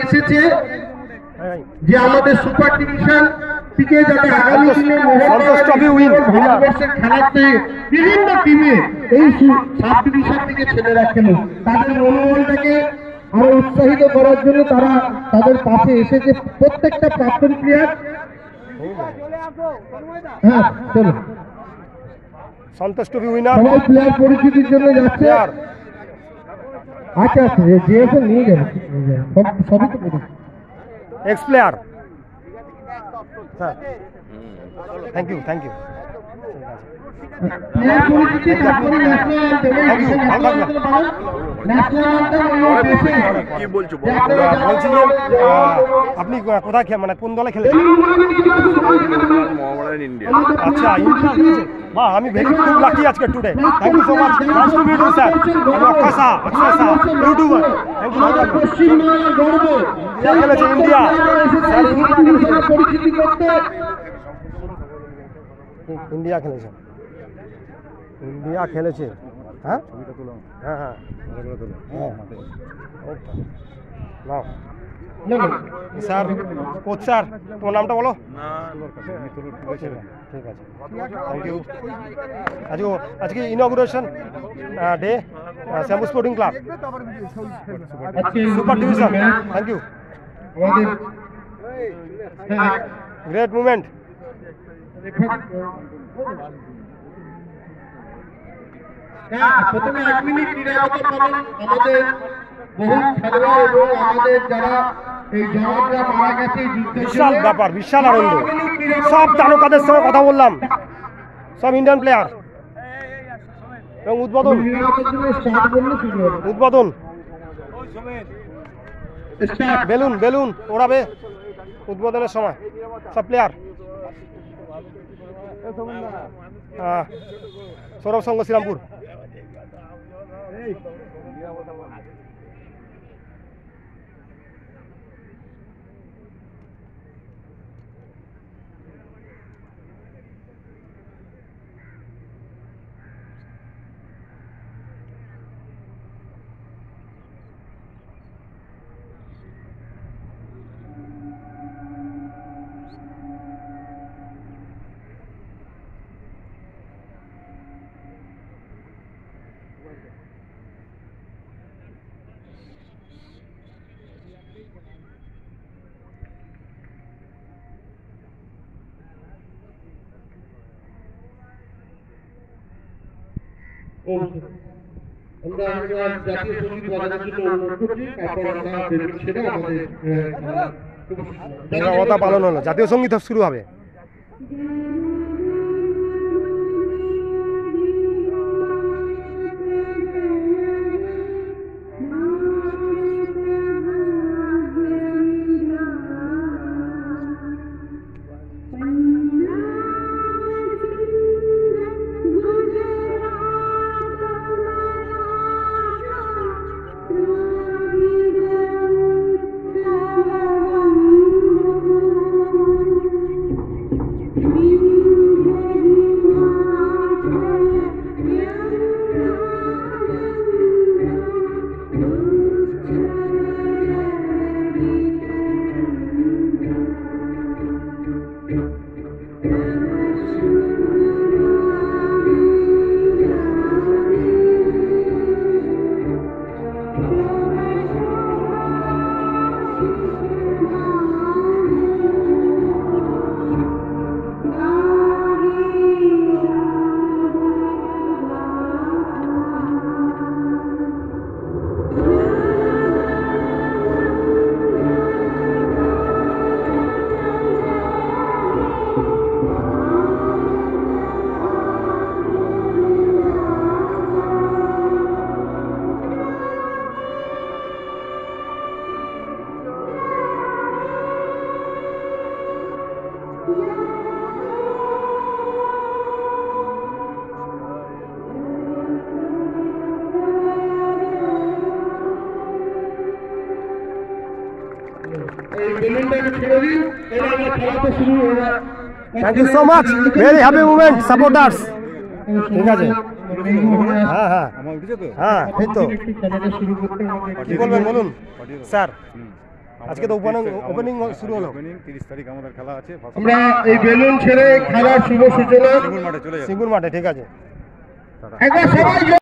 এসেছে যে আমাদের সুপার ডিভিশন থেকে যাতে আগামী দিনে ভারতবর্ষের খেলাতে বিভিন্ন টিমে এই সাব ডিভিশন থেকে ছেলেরা খেলে তাদের মনোবলটাকে আরো উৎসাহিত করার জন্য তারা তাদের পাশে এসেছে প্রত্যেকটা প্রাক্তন প্লেয়ার। হ্যাঁ চলো সন্তোষ ট্রফি উইনার সবাই প্লেয়ার পরিচিতির জন্য যাচ্ছে। আচ্ছা আচ্ছা যে এসে নিয়ে যাবে সবই তো X player. Thank you thank you. আপনি কোথায় মানে কোন দলে খেলেছেন? আচ্ছা বাহ, আমি ভেরি খুব লাকি আজকে today. Thank you so much, nice to meet you sir. আমি অক্ষসা ইউটিউবার। Thank you. খেলেছে ইন্ডিয়া স্যার, ইন্ডিয়া খেলেছে, ইন্ডিয়া খেলেছে। হ্যাঁ হ্যাঁ হ্যাঁ নাও স্যার। কোচ স্যার তোমার নামটা বলো। ঠিক আছে থ্যাংক ইউ। আজকে ইনঅগুরেশন ডে শ্যাম্পু sporting club super division. Thank you, great movement. প্রথমে 1 মিনিট নিরাপত্তা পালন। আমাদের বহু খেলোয়াড় এবং আমাদের যারা এই জওয়ানরা মারা গেছে বিশাল ব্যাপার, বিশাল আনন্দ। সব তারকাদের সঙ্গে কথা বললাম, সব ইন্ডিয়ান প্লেয়ার। এবং উদ্বোধন উদ্বোধন বেলুন বেলুন ওড়াবে উদ্বোধনের সময় সব প্লেয়ার। সৌরভ সংঘ শ্রীরামপুর। আমরা জাতীয় সঙ্গীত বাজানোর জন্য অনুরোধ করছি। তারপর আমরা বেলুন ছেড়ে আমাদের কথা পালন হলো, জাতীয় সঙ্গীত শুরু হবে। Thank you so much. Very happy moment, supporters. ঠিক আছে, হ্যাঁ হ্যাঁ হ্যাঁ এই তো কি বলবেন বলুন স্যার। আজকে তো ওপেনিং শুরু হলো। 30 তারিখ আমাদের খেলা আছে। আমরা এই বেলুন ছেড়ে খেলার শুভ সূচনা সিঙ্গুর মাঠে চলে যাবো। সিঙ্গুর মাঠে, ঠিক আছে। একবার সবাই